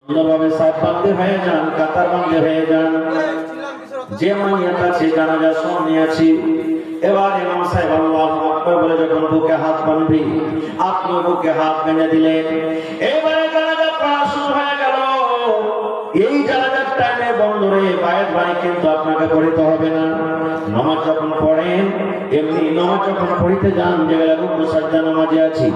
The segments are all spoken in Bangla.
সুন্দরভাবে সাফ বাঁধতে হয়ে যান, কাতার বাঁধতে হয়ে যান। যে মাইয়াত আছে জানাজার সামনে আছি, এবার ইমাম সাহেব আল্লাহু আকবার বলে যখন বুকে হাত বাঁধবি, আপনি বুকে হাত বেঁধে দিলেন। এবারে জানাজা পড়া শুরু হয়ে গেল। এই জানাজার টাইমে বন্ধুরে বায়াত বাণী কিন্তু আপনাকে পড়তে হবে না। নামাজ যখন পড়েন, এমনি নামাজ যখন পড়তে যান, যেগুলা রুকু সাজদা নামাজে আছি,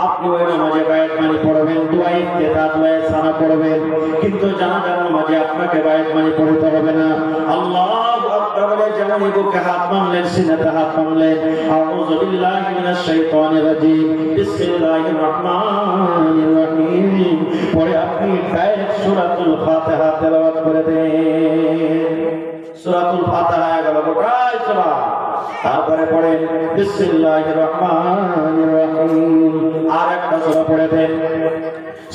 আপনি ওই নামাজে বায়াত বাণী পড়বেন, দুআ ইফতিতাহ দুআ সানা পড়বেন, কিন্তু জানাজার নামাজে আপনাকে বায়াত বাণী পড়তে হবে না। আল্লাহু আকবার বলে যেমন বুকে হাত বাঁধলেন, সিনাতে হাত বাঁধলেন, আউযু বিল্লাহি মিনাশ শাইতানির রাজীম, বিসমিল্লাহির রহমানির রহিম পরে আপনি ডাইরেক্ট সূরাতুল ফাতিহা তেলাওয়াত করে দেন। সূরাতুল ফাতিহা গেল গোটাই সূরা। তারপরে পড়েন বিসমিল্লাহির রহমানির রহিম, আর একটা সূরা পড়ে দেন,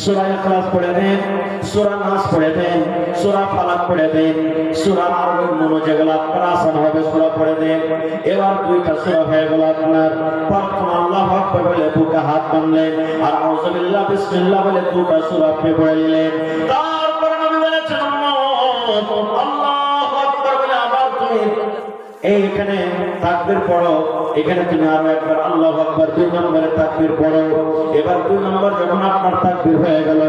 সূরা ইখলাস পড়ে দেন, সূরা নাস পড়ে দেন, সূরা ফালাক পড়ে দেন, সূরা আর অন্যান্য যেগুলো আপনার আসান হবে সূরা পড়ে দেন। এবার দুইটা সূরা হয়ে গেল আপনার। প্রথম আল্লাহু আকবার বলে বুকে হাত বাঁধলেন, আর আউযু বিল্লাহ বিসমিল্লাহ বলে দুটো সূরা আপনি পড়ে নিলেন। তারপরে নবী বলেছেন আল্লাহু আকবার বলে আবার তুমি এইখানে তাকবীর পড়ো, এখানে তুমি আরো একবার আল্লাহু আকবার 2 নম্বরে তাকবীর পড়ো। এবার 2 নম্বর যখন আপনার তাকবীর হয়ে গেল,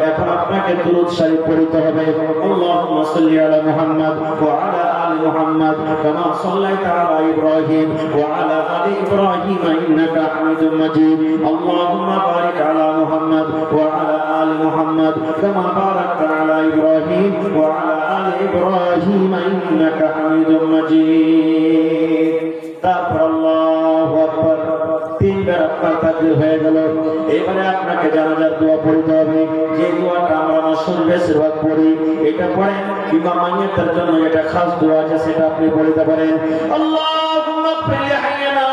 এখন আপনাকে দুরূদ শরীফ পড়তে হবে। আল্লাহুম্মা সাল্লি আলা মুহাম্মাদ ওয়া আলা আলি মুহাম্মাদ কামা সাল্লাইতা আলা ইব্রাহিম ওয়া আলা আলি ইব্রাহিম ইন্নাকা হামিদুম মাজিদ। আল্লাহুম্মা বারিক আলা মুহাম্মাদ ওয়া আলা আলি মুহাম্মাদ কামা বারাকতা আলা ইব্রাহিম ওয়া আলা আলি ইব্রাহিম ইন্নাকা হামিদুম মাজিদ। তারপর আল্লাহু আকবার 3 বার আপনার তাকবীর হয়ে গেল। এবারে আপনাকে জানাজার দোয়া পড়তে হবে। যে দোয়াটা আমরা মাসুর বেশিরভাগ পড়ি, এটা পড়েন কিংবা মাইয়াতের জন্য এটা খাস দোয়া আছে, সেটা আপনি পড়তে পারেন। আল্লাহুম্মা ইগফির লি হাইয়িনা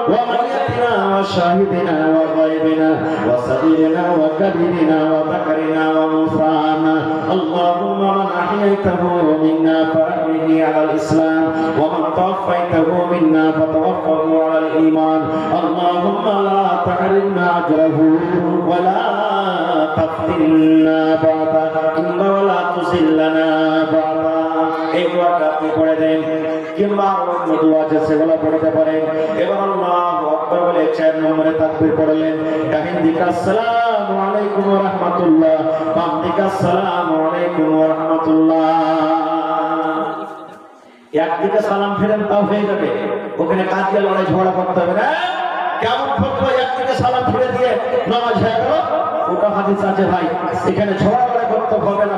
ওয়া মাইয়াতিনা ওয়া শাহিদিনা ওয়া গায়বিনা ওয়া সাগীরিনা ওয়া কাবীরিনা ওয়া যাকারিনা ওয়া উনসানা। আল্লাহুম্মা মান আহইয়াতাহু মিন্না ফাআহইহি আলাল ইসলাম ওয়া মান তাওয়াফাইতাহু মিন্না ফাতাওয়াফাহু আলাল ঈমান। আল্লাহুম্মা লা তাহরিমনা আজরাহু ওয়া লা তাফতিননা বা'দা ওয়া লা তুযিল্লানা বা'দা। এই দোয়াটা আপনি পড়ে দেন, কিংবা অন্য দোয়া আছে সেগুলো পড়তে পারেন। এবার আল্লাহু আকবার বলে 4 নম্বরে তাকবীর পড়লেন। ডাহিন দিকে আসসালামু আলাইকুম ওয়া রাহমাতুল্লাহ, বাম দিকে আসসালামু আলাইকুম ওয়া রাহমাতুল্লাহ। একদিকে সালাম ফেরেন তাও হয়ে যাবে, ওখানে কাজিয়া লড়াই ঝগড়া করতে হবে না। কেমন ফতোয়া একদিকে সালাম ফিরে দিয়ে নামাজ হয়ে গেল, ওটা হাদিস আছে ভাই, এখানে ঝগড়া লড়াই করতে হবে না।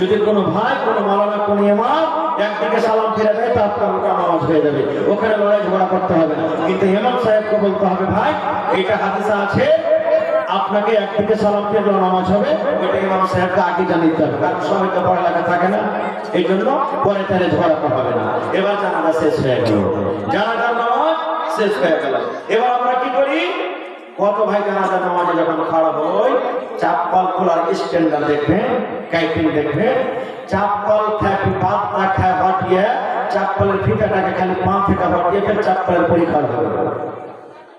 যদি কোনো ভাই, কোনো মাওলানা, কোনো ইমাম একদিকে সালাম ফিরে দেয়, তা আপনার ওটা নামাজ হয়ে যাবে, ওখানে লড়াই ঝগড়া করতে হবে না। কিন্তু ইমাম সাহেবকে বলতে হবে ভাই এটা হাদিসে আছে, আপনাকে একদিকে সালাম ফিরলে নামাজ হবে, ওটা ইমাম সাহেবকে আগে জানিয়ে দিতে হবে, কারণ সবাই তো পড়ালেখা থাকে না, এই জন্য পরে তাহলে ঝগড়া করা হবে না। এবার জানাজা শেষ হয়ে গেল, জানাজার নামাজ শেষ হয়ে গেল। এবার আমরা কি করি, কত ভাই জানাজার নামাজে যখন খাড়া হই, চাপ্পাল খোলার স্ট্যান্ডার দেখবেন, কাইপিং দেখবেন, চাপ্পাল থাকি বাদ না খায় হটিয়ে চাপ্পালের ফিতাটাকে খালি পা থেকে হটিয়ে ফের চাপ্পালের পরীক্ষা হবে।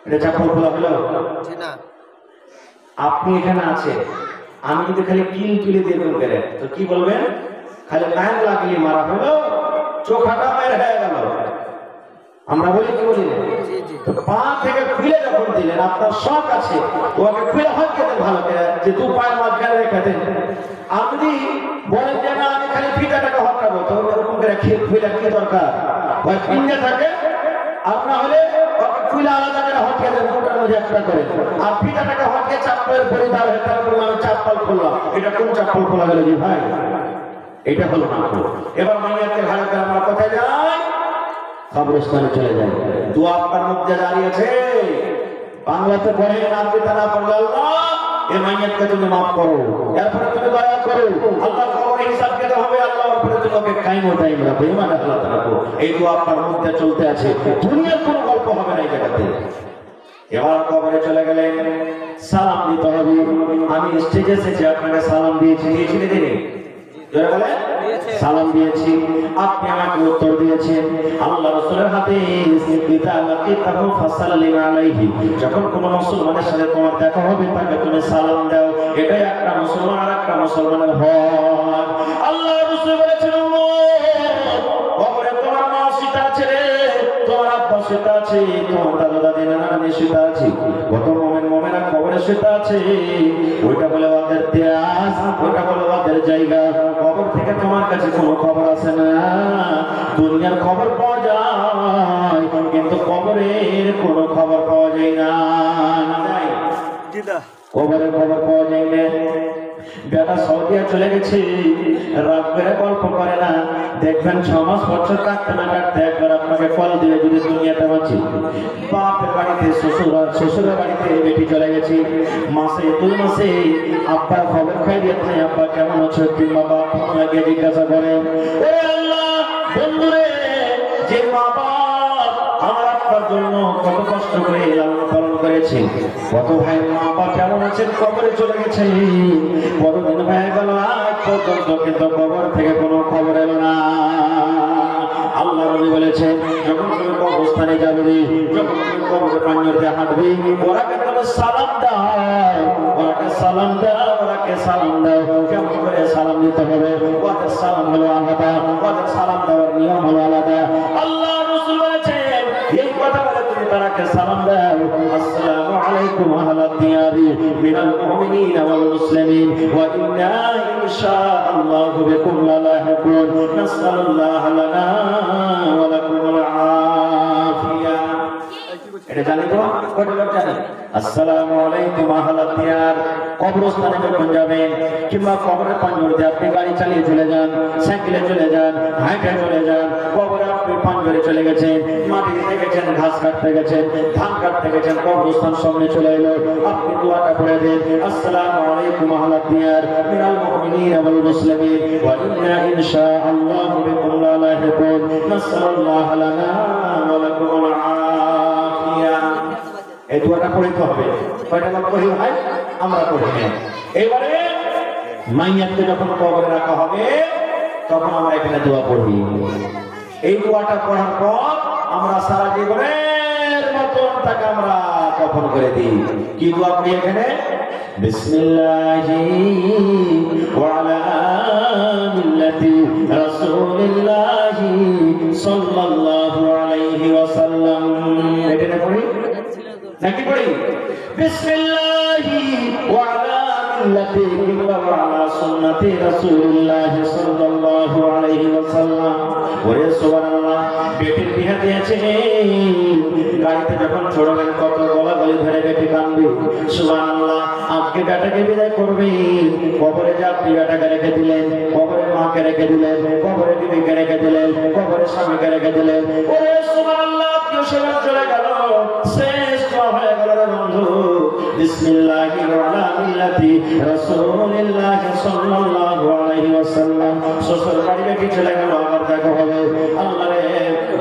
এটা চাপ্পাল খোলা হলো না। আপনি এখানে আছে, আমি যদি খালি কিল তুলে দিয়ে বের, তো কি বলবেন, খালি লাইন লাগলি মারা হলো, চোখাটা মেরে হয়ে গেল। আমরা বলি কি বলি না, তো পা থেকে খুলে যখন দিলেন, আপনার শখ আছে ওকে খুলে হটকে দেন ভালো করে, যে 2 পায়ের মাঝখানে রেখে দেন। আপনি বলেন যে না আমি খালি ফিতাটাকে হটকাবো, তো এরকম করে খুলে কি দরকার, ওই পিঞ্জে থাকে, আপনার হলে ওকে খুলে আলাদা করে হটকে দেন, দুটার মধ্যে একটা করে, আর ফিতাটাকে হটকে চাপ্পালের পরে দাঁড় হয়ে তার বললাম আমি চাপ্পাল খুললাম। এটা কোন চাপ্পাল খোলা গেল জি ভাই, এটা হলো না। এবার মাইয়াকে ভালো করে আমরা কোথায় যাই, কবরস্থানে চলে যায়। দোয়া আপনার মধ্যে দাঁড়িয়ে আছে, বাংলাতে পড়ে আরবি তারা পড়লে আল্লাহ এই মাইয়াতকে তুমি মাফ করো, এরপরে তুমি দয়া করো, আল্লাহ কবরে হিসাব দিতে হবে, আল্লাহ উপরে তুমি ওকে কায়েম ও দাইম রাখো, ঈমান আল্লাহ রাখো। এই দোয়া আপনার মধ্যে চলতে আছে, দুনিয়ার কোনো গল্প হবে না এই জায়গাতে। এবার কবরে চলে গেলেন, সালাম দিতে হবে। আমি স্টেজে এসেছি, আপনাকে সালাম দিয়েছি, দিয়েছি দিনে সালাম দিয়েছি, আপনি আমাকে উত্তর দিয়েছেন। আল্লাহ রাসূলের হাদিস, ইদা লাকিতাহু ফাসাল্লিম আলাইহি, যখন কোন মুসলমানের সাথে তোমার দেখা হবে তাকে তুমি সালাম দাও। এটাই একটা মুসলমান আর একটা মুসলমানের হক। আল্লাহ রাসূল বলেছেন, কবরে তোমার মা সীতা আছে রে, তোমার আব্বা সীতা আছে, তোমার দাদা দাদি নানা নানি সীতা আছে, কত মুমিন মুমিনা কবরে সীতা আছে। ওইটা বলে ওদের দেশ, ওইটা বলে ওদের জায়গা। কবর থেকে তোমার কাছে কোনো খবর আছে না। দুনিয়ার খবর পাওয়া যায়, কিন্তু কবরের কোনো খবর পাওয়া যায় না। কবরের খবর পাওয়া যায় না। বেটা সৌদিয়া চলে গেছে, রাত করে গল্প করে না। দেখবেন 6 মাস বছর কাটতে না কাটতে একবার আপনাকে কল দিবে, যদি দুনিয়াতে বাঁচি। বাপের বাড়িতে শ্বশুরের বাড়িতে বেটি চলে গেছে, মাসে 2 মাসে আব্বার খবর খাই দিয়েছে, আব্বা কেমন আছো, কিংবা বাপ আপনাকে জিজ্ঞাসা করে। ওরে আল্লাহ, বন্ধুরে, যে মা বাপ আমার আব্বার জন্য কত কষ্ট করে লালন পালন করেছে, কত ভাই মা বাপ কেমন আছেন, কবরে চলে গেছে, কতদিন হয়ে গেল আজ পর্যন্ত, কিন্তু কবর থেকে কোনো খবর এলো না। আল্লাহ নবী বলেছেন, যখন তুমি কবরস্থানে যাবে, যখন তুমি কবরের প্রাঙ্গণে হাঁটবে, ওরাকে তুমি সালাম দাও, ওরাকে সালাম দাও, ওরাকে সালাম দাও। কেমন করে সালাম দিতে হবে? ওদের সালাম হলো আলাদা, ওদের সালাম দেওয়ার নিয়ম হলো আলাদা। আল্লাহ রাসূল বলেছেন, এই কথা বলে তুমি তারাকে সালাম দাও, আসসালামু আলাইকুম আহলাদ দিয়ারি মিনাল মুমিনিনা ওয়াল মুসলিমিন ওয়া ইন্না ইনশাআল্লাহু বিকুম লালাহিকুন, নাসআলুল্লাহ লানা ওয়া লাকুমুল আফিয়া। এটা জানি তো, কত লোক জানে? আসসালামু আলাইকুম আহলাদ দিয়ার। কবরস্থানে যখন যাবেন, কিংবা কবরের প্রাঙ্গণে আপনি গাড়ি চালিয়ে চলে যান, সাইকেলে চলে যান, হাঁটে চলে যান, কবরে আপনি প্রাঙ্গণে চলে গেছেন, মাটি দিতে গেছেন, ঘাস কাটতে গেছেন, ধান কাটতে গেছেন, কবরস্থান সামনে চলে এলো, আপনি দোয়াটা পড়ে দেন, আসসালামু আলাইকুম আহলাদ দিয়ার মিনাল মুমিনিনা ওয়াল মুসলিমিন ওয়া ইন্না ইনশাআল্লাহু বিকুম লালাহিকুন, নাসআলুল্লাহ লানা ওয়া লাকুমুল আফিয়া। এই দোয়াটা পড়তে হবে। কয়টা বার পড়ি ভাই? আমরা পড়ি না। এবারে মাইয়াতকে যখন কবরে রাখা হবে, তখন আমরা এখানে দোয়া পড়ি। এই দোয়াটা পড়ার পর আমরা সারা জীবনের মতন তাকে আমরা কফন করে দিই। কি দোয়া পড়ি এখানে? বিসমিল্লাহি ওয়া আলা মিল্লাতি রাসূলিল্লাহি সাল্লাল্লাহু আলাইহি ওয়াসাল্লাম। এটা পড়ি নাকি পড়ি? বিসমিল্লাহি ওয়া আলা মিল্লাতি ওয়া আলা সুন্নতি রাসূলিল্লাহি সাল্লাল্লাহু আলাইহি ওয়াসাল্লাম। ওরে সুবহানাল্লাহ, বেটির বিয়ে দিয়েছে, গাড়িতে যখন চড়বেন কত গলা গলি ধরে বেটি কাঁদবে। সুবহানাল্লাহ, আজকে বেটাকে বিদায় করবে, কবরে যা আপনি বেটাকে রেখে দিলেন, কবরে মাকে রেখে দিলেন, কবরে বিবিকে রেখে দিলেন, কবরে স্বামীকে রেখে দিলেন। ওরে সুবহানাল্লাহ, কেউ সেবার চলে গেল, শেষ হয়ে গেল রে বন্ধু। বিসমিল্লাহি ওয়া আলা মিল্লাতি রাসূলিল্লাহি সাল্লাল্লাহু আলাইহি ওয়াসাল্লাম। শ্বশুর বাড়ি বেটি চলে গেল, আবার দেখা হবে। আল্লাহ রে,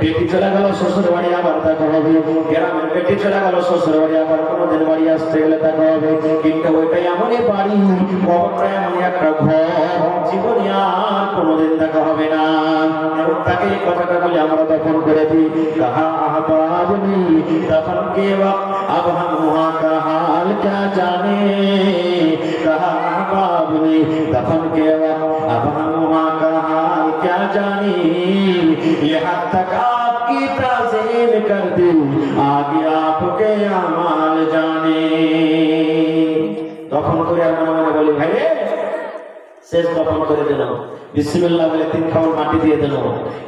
বেটি চলে গেল শ্বশুর বাড়ি, আবার দেখা হবে। গ্রামের বেটি চলে গেল শ্বশুর বাড়ি, আবার কোনোদিন বাড়ি আসতে গেলে দেখা হবে। কিন্তু ওইটাই এমনই বাড়ি, কবরটা এমনই একটা ঘর, জীবনে আর কোনোদিন দেখা হবে না। এবং তাকে এই কথাটা বলে আমরা দফন করে দিই। কাহা আহবাবনি দফন কে ওয়াক্ত अब हम वहाँ का हाल क्या जाने, कहा अहबाबनी दफन के वक्त अब हम वहाँ का हाल क्या जाने, यहाँ तक आपकी ताज़ीम कर दी, आगे आपके अमाल जाने। दफन করে আমরা মনে বলি, ভাই রে শেষ দফন করে দিল, বিসমিল্লাহ বলে 3 খাওয়ার মাটি দিয়ে দিল।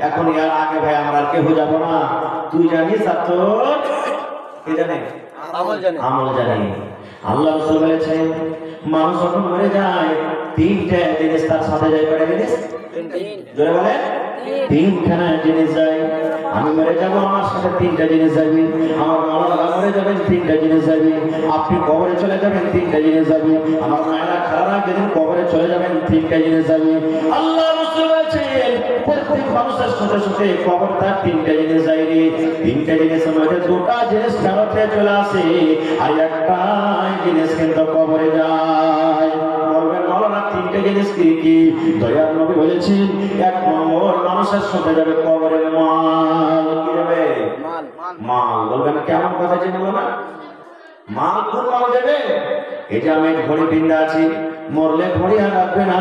এখন ইয়ার আগে ভাই আমরা আর কেউ যাব না। তুই জানিস আর তোর কে জানে? আমল জানি। আল্লাহ রাসূল বলেছেন, মানুষ যখন মরে যায় 3টা জিনিস তার সাথে যায়। কয়টা জিনিস? জোরে বলেন। 3খানা জিনিস যায়। আমি মরে যাব, আমার সাথে 3টা জিনিস যাবে। আমার মাওলানা মরে যাবেন, 3টা জিনিস যাবে। আপনি কবরে চলে যাবেন, 3টা জিনিস যাবে। আমার মায়েরা খারাপ যেদিন কবরে চলে যাবেন, 3টা জিনিস যাবে। আল্লাহ রাসূল বলেছেন, প্রত্যেক মানুষের সাথে সাথে কবর তার 3টা জিনিস যায়। 3টা জিনিসের মধ্যে 2টা জিনিস ফেরতে চলে আসে, আর একটা জিনিস কিন্তু কবরে যায়। বলবেন মাওলানা 3টা তিনটে জিনিস কি কি দয়ার নবী বলেছেন, এক নম্বর মানুষের সাথে যাবে কবরে মাল। কি যাবে? মাল। বলবেন কেমন কথা যে বলো না, মাল কোন মাল দেবে? এটা আমি ঘড়ি পিন্দা আছি, মরলে ঘড়ি আর রাখবে না।